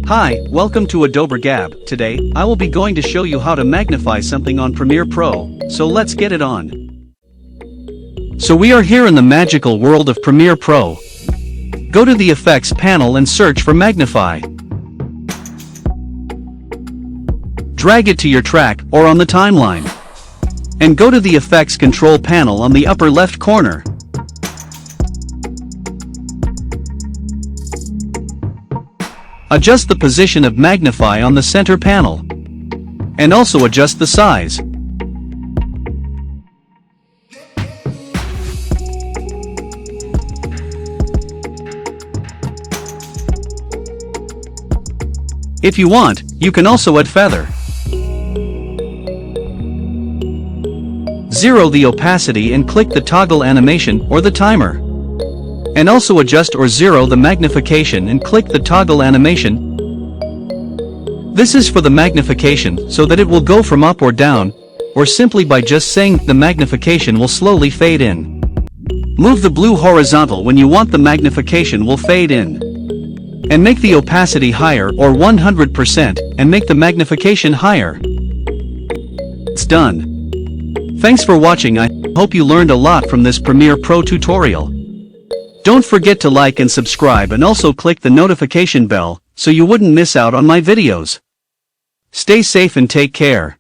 Hi, welcome to Adobe Gab. Today, I will be going to show you how to magnify something on Premiere Pro, so let's get it on. So we are here in the magical world of Premiere Pro. Go to the Effects panel and search for Magnify. Drag it to your track or on the timeline. And go to the Effects Control panel on the upper left corner. Adjust the position of Magnify on the center panel. And also adjust the size. If you want, you can also add feather. Zero the opacity and click the toggle animation or the timer. And also adjust or zero the magnification and click the toggle animation. This is for the magnification so that it will go from up or down, or simply by just saying the magnification will slowly fade in. Move the blue horizontal when you want the magnification will fade in. And make the opacity higher or 100% and make the magnification higher. It's done. Thanks for watching. I hope you learned a lot from this Premiere Pro tutorial. Don't forget to like and subscribe and also click the notification bell so you wouldn't miss out on my videos. Stay safe and take care.